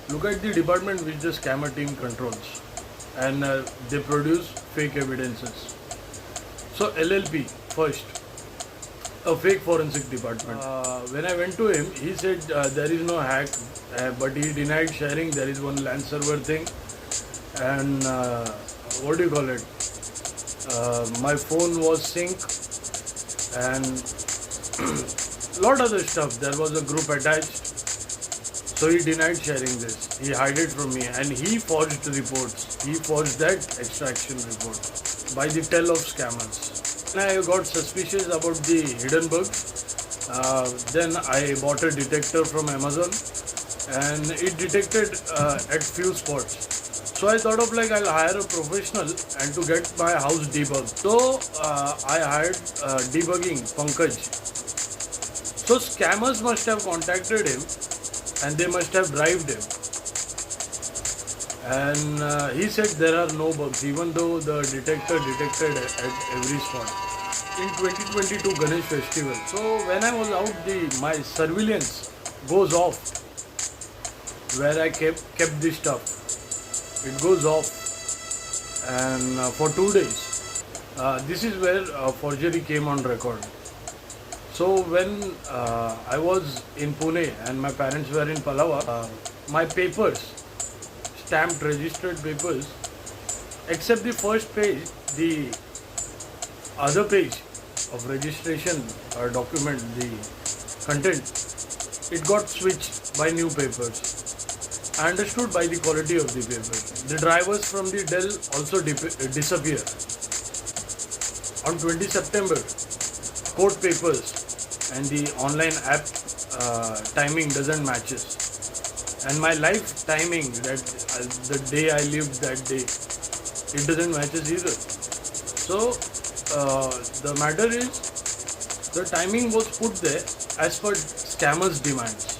Look at the department which the scammer team controls, and they produce fake evidences. So LLP first, a fake forensic department. When I went to him, he said there is no hack, but he denied sharing. There is one LAN server thing, and what do you call it? My phone was sync, and lot other stuff. There was a group attached. So he denied sharing this. He hid it from me, and he forged reports. He forged that extraction report by the tell of scammers. When I got suspicious about the hidden bugs, then I bought a detector from Amazon, and it detected at few spots. So I thought of like I'll hire a professional and to get my house debugged. So I hired debugging Pankaj. So scammers must have contacted him and they must have bribed him. And he said there are no bugs, even though the detector detected at every spot. In 2022 Ganesh festival. So when I was out, my surveillance goes off where I kept this stuff. It goes off, and for 2 days. This is where forgery came on record. So when I was in Pune and my parents were in Palava, my papers, stamped registered papers, except the first page, the other page of registration document, the content, it got switched by new papers. I understood by the quality of the paper. The drivers from the Dell also disappear. On 20 September, court papers and the online app timing doesn't matches. And my life timing, that the day I lived that day, it doesn't matches either. So the matter is, the timing was put there as per scammers' demands.